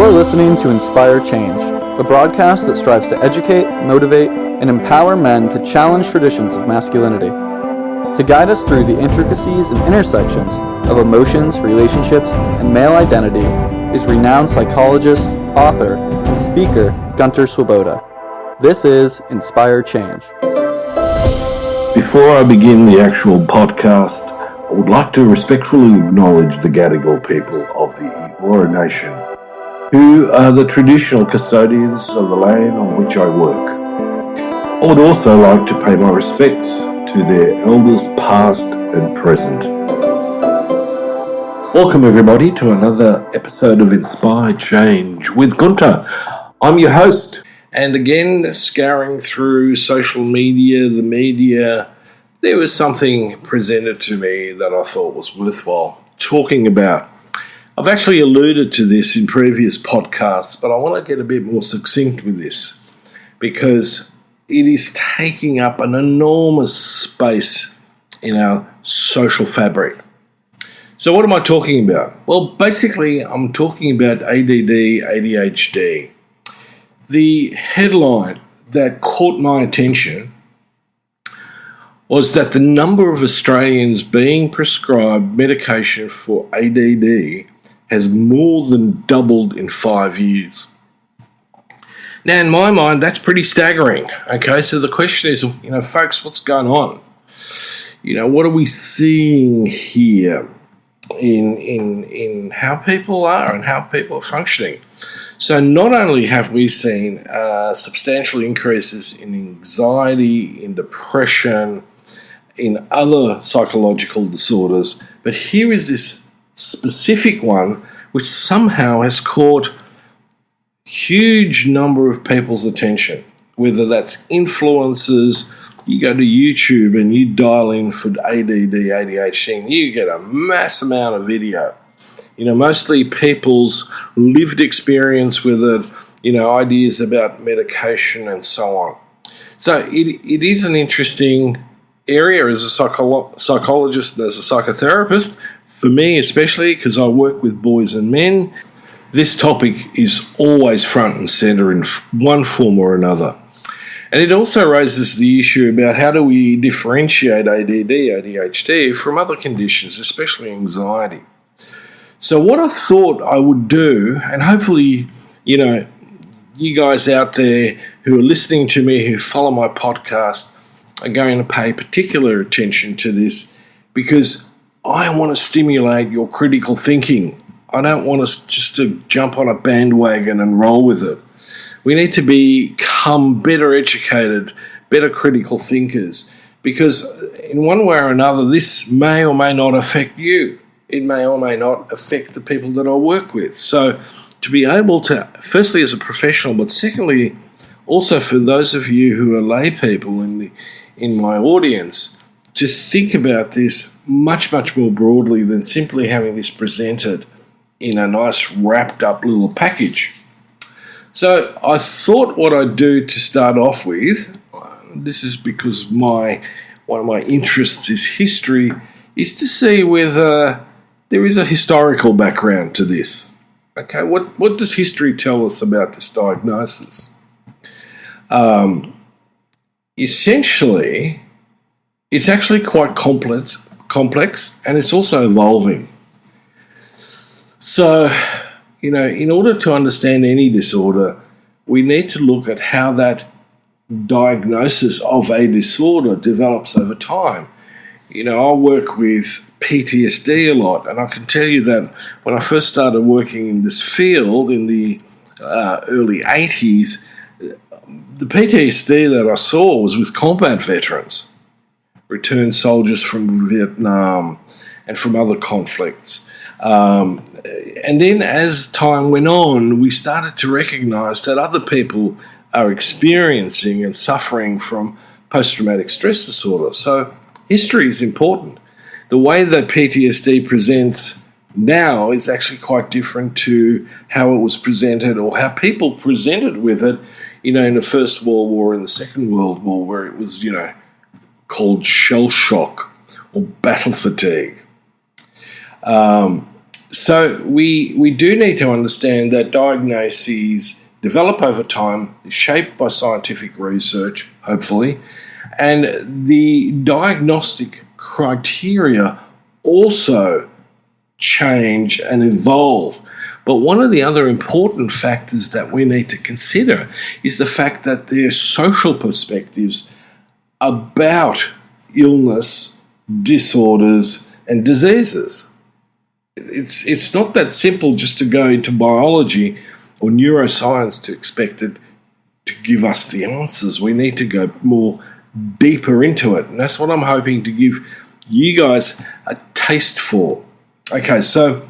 You're listening to Inspire Change, a broadcast that strives to educate, motivate, and empower men to challenge traditions of masculinity. To guide us through the intricacies and intersections of emotions, relationships, and male identity is renowned psychologist, author, and speaker Gunter. This is Inspire Change. Before I begin the actual podcast, I would like to respectfully acknowledge the Gadigal people of the Eora Nation, who are the traditional custodians of the land on which I work. I would also like to pay my respects to their elders past and present. Welcome everybody to another episode of Inspire Change with Gunter. I'm your host. And again, scouring through social media, the media, there was something presented to me that I thought was worthwhile talking about. I've actually alluded to this in previous podcasts, but I want to get a bit more succinct with this because it is taking up an enormous space in our social fabric. So what am I talking about? Well, basically, I'm talking about ADD, ADHD. The headline that caught my attention was that the number of Australians being prescribed medication for ADD has more than doubled in 5 years. Now, in my mind, that's pretty staggering. Okay, so the question is, folks, what's going on? What are we seeing here in how people are and how people are functioning? So not only have we seen substantial increases in anxiety, in depression, in other psychological disorders, but here is this specific one which somehow has caught huge number of people's attention, whether that's influencers. You go to YouTube and you dial in for ADD, ADHD, and you get a mass amount of video. Mostly people's lived experience with it, ideas about medication and so on. So it is an interesting area as a psychologist and as a psychotherapist. For me especially, because I work with boys and men, this topic is always front and centre in one form or another. And it also raises the issue about how do we differentiate ADD, ADHD from other conditions, especially anxiety. So what I thought I would do, and hopefully, you guys out there who are listening to me, who follow my podcast, are going to pay particular attention to this because I want to stimulate your critical thinking. I don't want us just to jump on a bandwagon and roll with it. We need to become better educated, better critical thinkers, because in one way or another, this may or may not affect you. It may or may not affect the people that I work with. So to be able to, firstly as a professional, but secondly also for those of you who are lay people in my audience, to think about this much, much more broadly than simply having this presented in a nice wrapped up little package. So I thought what I'd do to start off with, this is because one of my interests is history, is to see whether there is a historical background to this. Okay, what does history tell us about this diagnosis? Essentially, it's actually quite complex, and it's also evolving. So, in order to understand any disorder, we need to look at how that diagnosis of a disorder develops over time. I work with PTSD a lot, and I can tell you that when I first started working in this field in the early 80s, the PTSD that I saw was with combat veterans, returned soldiers from Vietnam and from other conflicts. And then as time went on, we started to recognize that other people are experiencing and suffering from post-traumatic stress disorder. So history is important. The way that PTSD presents now is actually quite different to how it was presented or how people presented with it, in the First World War and the Second World War, where it was, called shell shock or battle fatigue. So we do need to understand that diagnoses develop over time, shaped by scientific research, hopefully, and the diagnostic criteria also change and evolve. But one of the other important factors that we need to consider is the fact that there are social perspectives about illness, disorders, and diseases. It's not that simple just to go into biology or neuroscience to expect it to give us the answers. We need to go more deeper into it. And that's what I'm hoping to give you guys a taste for. Okay, so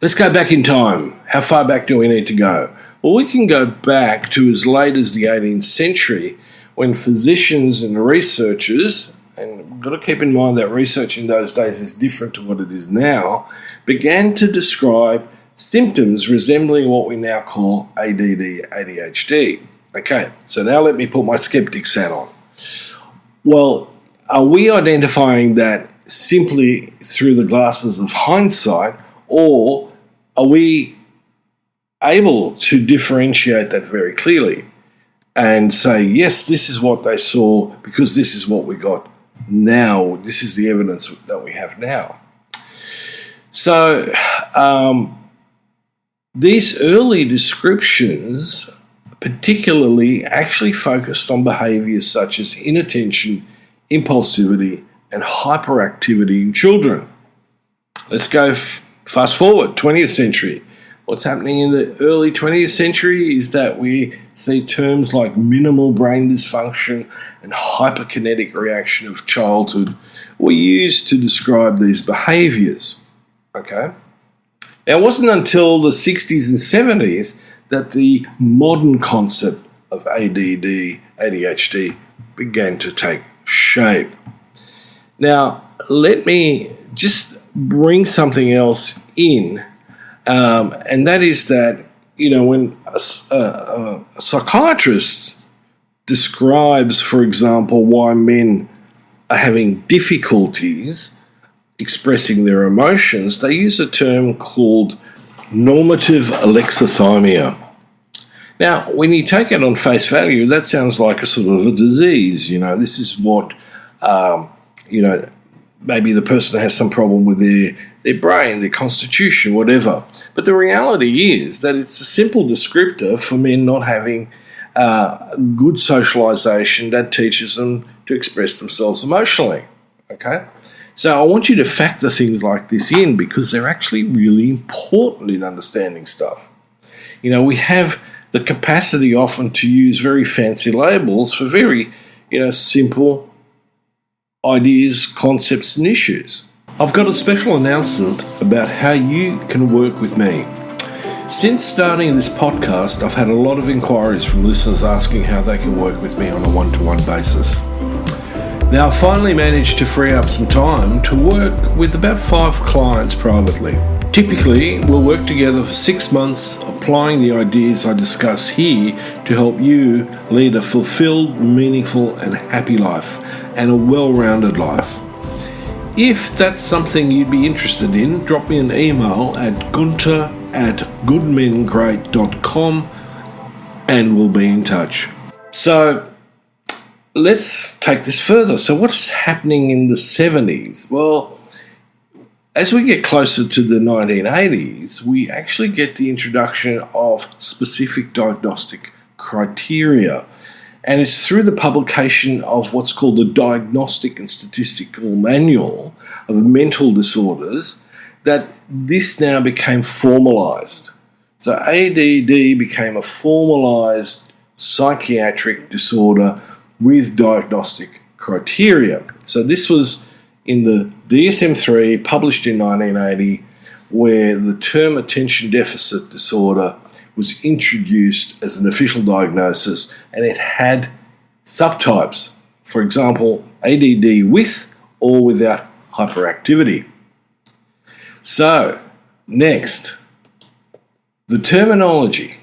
let's go back in time. How far back do we need to go? Well, we can go back to as late as the 18th century when physicians and researchers, and we've got to keep in mind that research in those days is different to what it is now, began to describe symptoms resembling what we now call ADD, ADHD. Okay, so now let me put my skeptic's hat on. Well, are we identifying that simply through the glasses of hindsight, or are we able to differentiate that very clearly and say, yes, this is what they saw because this is what we got now, this is the evidence that we have now? So these early descriptions particularly actually focused on behaviours such as inattention, impulsivity, and hyperactivity in children. Let's go fast forward, 20th century. What's happening in the early 20th century is that we see terms like minimal brain dysfunction and hyperkinetic reaction of childhood were used to describe these behaviours. Okay? Now, it wasn't until the 60s and 70s that the modern concept of ADD, ADHD began to take shape. Now, let me just bring something else in, and that is that, when a psychiatrist describes, for example, why men are having difficulties expressing their emotions, they use a term called normative alexithymia. Now, when you take it on face value, that sounds like a sort of a disease. This is what, maybe the person has some problem with their brain, their constitution, whatever. But the reality is that it's a simple descriptor for men not having good socialization that teaches them to express themselves emotionally. Okay? So I want you to factor things like this in because they're actually really important in understanding stuff. We have the capacity often to use very fancy labels for very, simple ideas, concepts, and issues. I've got a special announcement about how you can work with me. Since starting this podcast, I've had a lot of inquiries from listeners asking how they can work with me on a one-to-one basis. Now, I've finally managed to free up some time to work with about 5 clients privately. Typically, we'll work together for 6 months, applying the ideas I discuss here to help you lead a fulfilled, meaningful, and happy life, and a well-rounded life. If that's something you'd be interested in, drop me an email at gunter@goodmengreat.com and we'll be in touch. So, let's take this further. So what's happening in the 70s? Well, as we get closer to the 1980s, we actually get the introduction of specific diagnostic criteria. And it's through the publication of what's called the Diagnostic and Statistical Manual of Mental Disorders that this now became formalised. So ADD became a formalised psychiatric disorder with diagnostic criteria. So this was in the DSM-3, published in 1980, where the term attention deficit disorder was introduced as an official diagnosis, and it had subtypes. For example, ADD with or without hyperactivity. So, next, the terminology.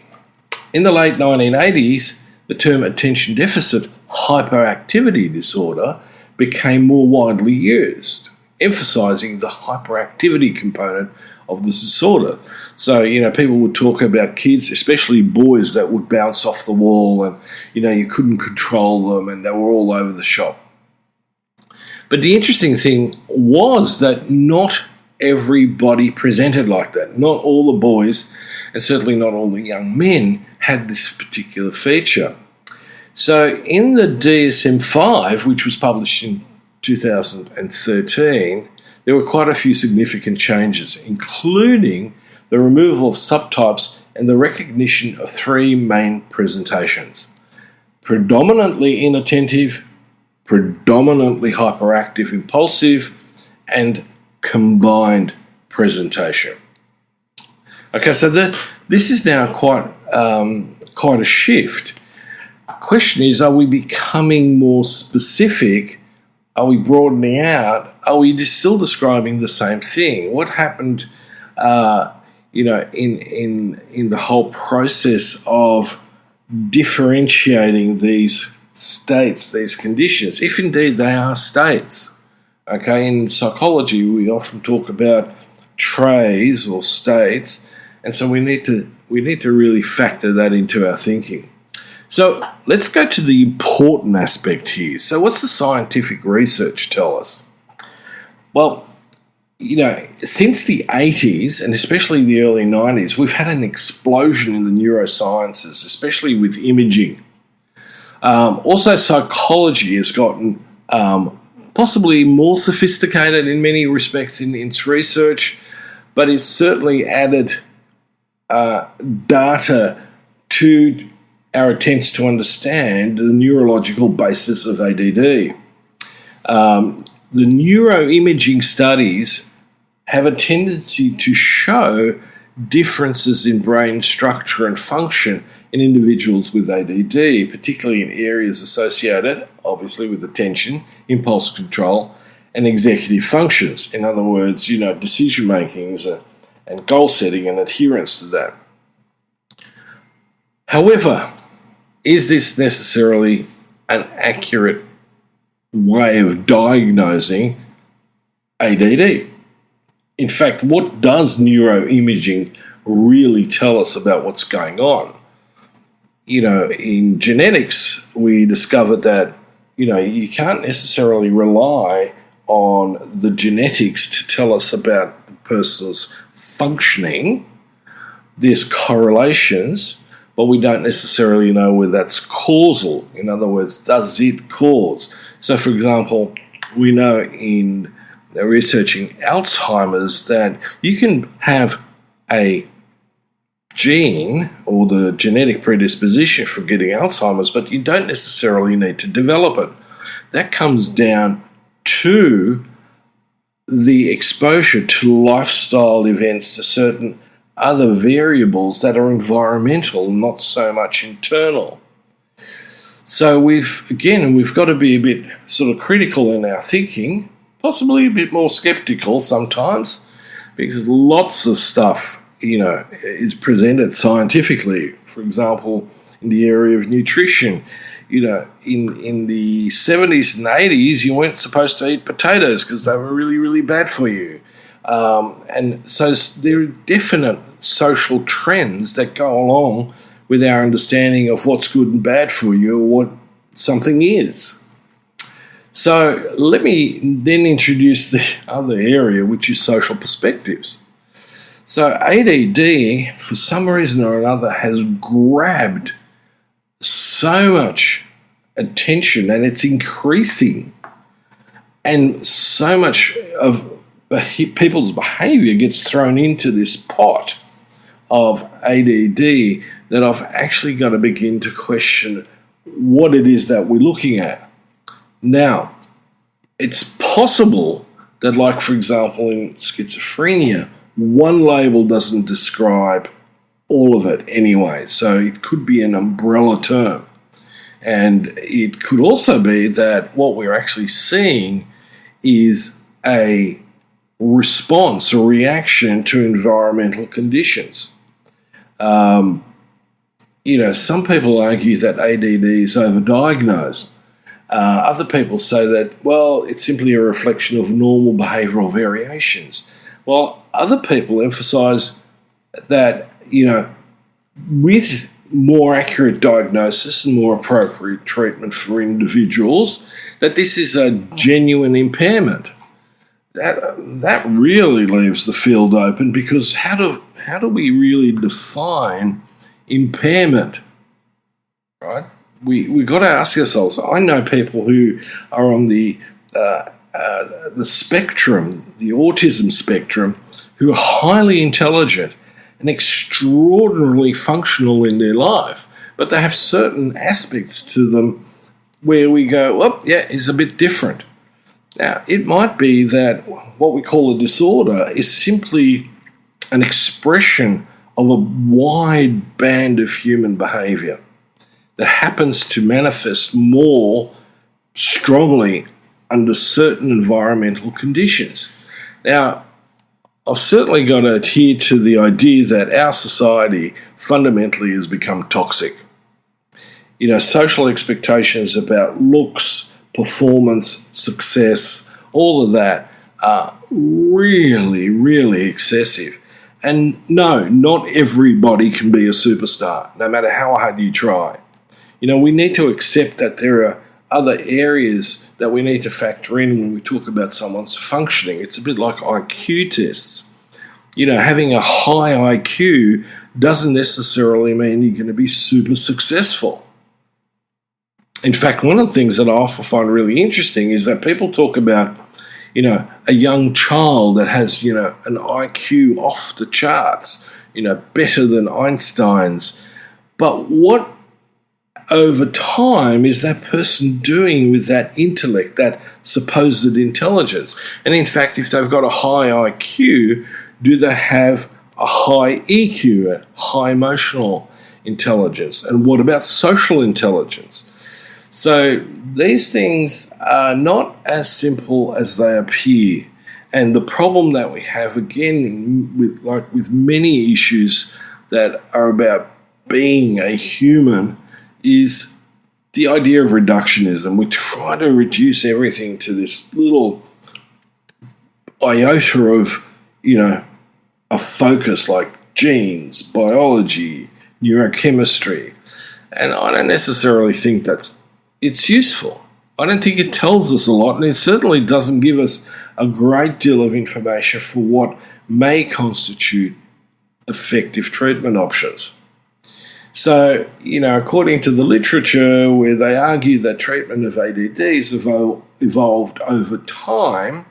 In the late 1980s, the term attention deficit hyperactivity disorder became more widely used, emphasising the hyperactivity component of the disorder. So, people would talk about kids, especially boys, that would bounce off the wall and, you couldn't control them and they were all over the shop. But the interesting thing was that not everybody presented like that. Not all the boys, and certainly not all the young men, had this particular feature. So in the DSM-5, which was published in 2013, there were quite a few significant changes, including the removal of subtypes and the recognition of three main presentations: predominantly inattentive, predominantly hyperactive impulsive, and combined presentation. Okay, so this is now quite a shift. Question is, are we becoming more specific? Are we broadening out? Are we still describing the same thing? What happened, in the whole process of differentiating these states, these conditions, if indeed they are states? Okay, in psychology, we often talk about traits or states, and so we need to really factor that into our thinking. So let's go to the important aspect here. So what's the scientific research tell us? Well, since the 80s and especially the early 90s, we've had an explosion in the neurosciences, especially with imaging. Also, psychology has gotten possibly more sophisticated in many respects in its research, but it's certainly added data to our attempts to understand the neurological basis of ADD. The neuroimaging studies have a tendency to show differences in brain structure and function in individuals with ADD, particularly in areas associated, obviously, with attention, impulse control, and executive functions. In other words, decision making and goal setting and adherence to that. However, is this necessarily an accurate way of diagnosing ADD? In fact, what does neuroimaging really tell us about what's going on? In genetics, we discovered that, you can't necessarily rely on the genetics to tell us about the person's functioning. There's correlations, but we don't necessarily know whether that's causal. In other words, does it cause? So, for example, we know in researching Alzheimer's that you can have a gene or the genetic predisposition for getting Alzheimer's, but you don't necessarily need to develop it. That comes down to the exposure to lifestyle events, to certain other variables that are environmental, not so much internal. So we've got to be a bit sort of critical in our thinking, possibly a bit more skeptical sometimes, because lots of stuff, is presented scientifically. For example, in the area of nutrition, in the 70s and 80s, you weren't supposed to eat potatoes because they were really, really bad for you. And so there are definite social trends that go along with our understanding of what's good and bad for you or what something is. So let me then introduce the other area, which is social perspectives. So ADD, for some reason or another, has grabbed so much attention and it's increasing. And so much of people's behaviour gets thrown into this pot of ADD that I've actually got to begin to question what it is that we're looking at. Now, it's possible that, like, for example, in schizophrenia, one label doesn't describe all of it anyway, so it could be an umbrella term. And it could also be that what we're actually seeing is a response or reaction to environmental conditions. Some people argue that ADD is overdiagnosed. Other people say that, well, it's simply a reflection of normal behavioural variations. while other people emphasize that, with more accurate diagnosis and more appropriate treatment for individuals, that this is a genuine impairment. That really leaves the field open, because how do we really define impairment, right? We've got to ask ourselves. I know people who are on the spectrum, the autism spectrum, who are highly intelligent and extraordinarily functional in their life, but they have certain aspects to them where we go, oh, yeah, it's a bit different. Now, it might be that what we call a disorder is simply an expression of a wide band of human behaviour that happens to manifest more strongly under certain environmental conditions. Now, I've certainly got to adhere to the idea that our society fundamentally has become toxic. Social expectations about looks, performance, success, all of that are really, really excessive. And no, not everybody can be a superstar, no matter how hard you try. We need to accept that there are other areas that we need to factor in when we talk about someone's functioning. It's a bit like IQ tests. Having a high IQ doesn't necessarily mean you're going to be super successful. In fact, one of the things that I often find really interesting is that people talk about, a young child that has, an IQ off the charts, better than Einstein's. But what over time is that person doing with that intellect, that supposed intelligence? And in fact, if they've got a high IQ, do they have a high EQ, a high emotional intelligence? And what about social intelligence? So these things are not as simple as they appear. And the problem that we have, again, with many issues that are about being a human, is the idea of reductionism. We try to reduce everything to this little iota of, a focus like genes, biology, neurochemistry. And I don't necessarily think it's useful. I don't think it tells us a lot, and it certainly doesn't give us a great deal of information for what may constitute effective treatment options. So, according to the literature, where they argue that treatment of ADD has evolved over time,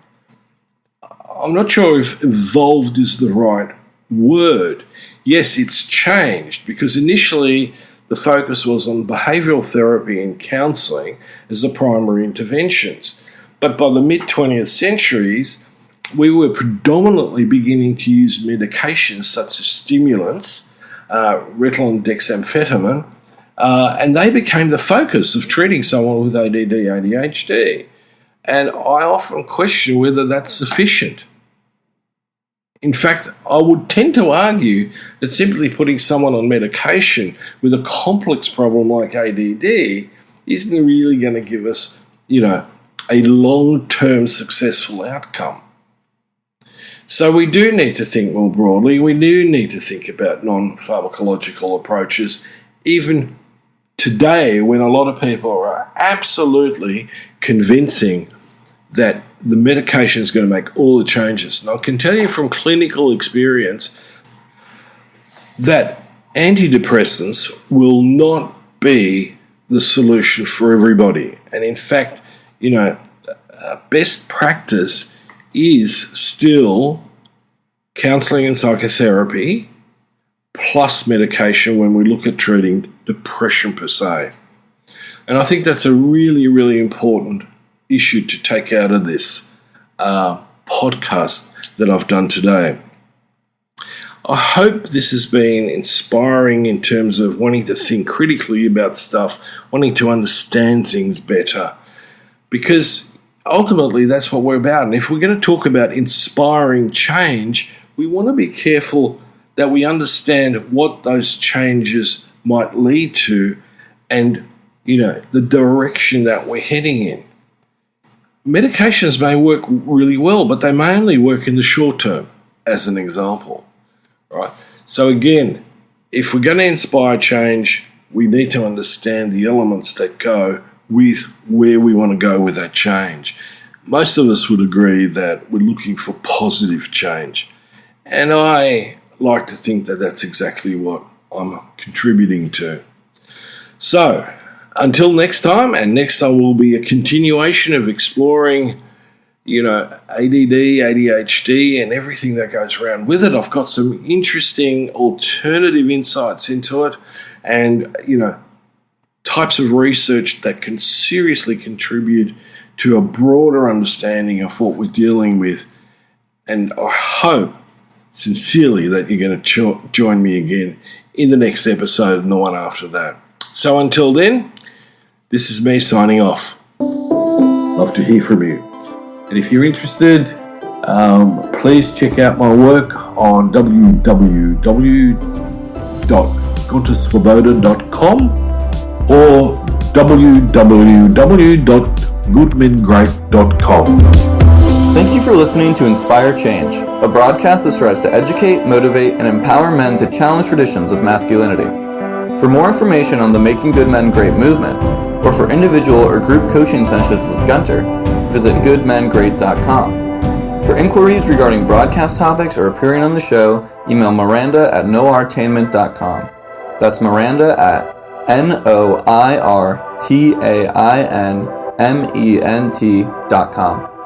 I'm not sure if evolved is the right word. Yes, it's changed, because initially the focus was on behavioural therapy and counselling as the primary interventions. But by the mid-20th centuries, we were predominantly beginning to use medications such as stimulants, Ritalin, dexamphetamine, and they became the focus of treating someone with ADD, ADHD. And I often question whether that's sufficient. In fact, I would tend to argue that simply putting someone on medication with a complex problem like ADD isn't really going to give us, a long-term successful outcome. So we do need to think more broadly. We do need to think about non-pharmacological approaches, even today, when a lot of people are absolutely convincing that the medication is going to make all the changes. And I can tell you from clinical experience that antidepressants will not be the solution for everybody. And in fact, best practice is still counselling and psychotherapy plus medication when we look at treating depression per se. And I think that's a really, really important issue to take out of this podcast that I've done today. I hope this has been inspiring in terms of wanting to think critically about stuff, wanting to understand things better, because ultimately that's what we're about. And if we're going to talk about inspiring change, we want to be careful that we understand what those changes might lead to and, the direction that we're heading in. Medications may work really well, but they may only work in the short term. as an example, right? So again, if we're going to inspire change, we need to understand the elements that go with where we want to go with that change. Most of us would agree that we're looking for positive change. And I like to think that that's exactly what I'm contributing to. So, until next time, and next time will be a continuation of exploring, ADD, ADHD, and everything that goes around with it. I've got some interesting alternative insights into it and, types of research that can seriously contribute to a broader understanding of what we're dealing with. And I hope sincerely that you're going to join me again in the next episode and the one after that. So until then, this is me signing off. Love to hear from you. And if you're interested, please check out my work on www.guntersvoboda.com or www.goodmengreat.com. Thank you for listening to Inspire Change, a broadcast that strives to educate, motivate, and empower men to challenge traditions of masculinity. For more information on the Making Good Men Great movement, or for individual or group coaching sessions with Gunter, visit goodmengreat.com. For inquiries regarding broadcast topics or appearing on the show, email Miranda at noirtainment.com. That's Miranda at NOIRTAINMENT.com.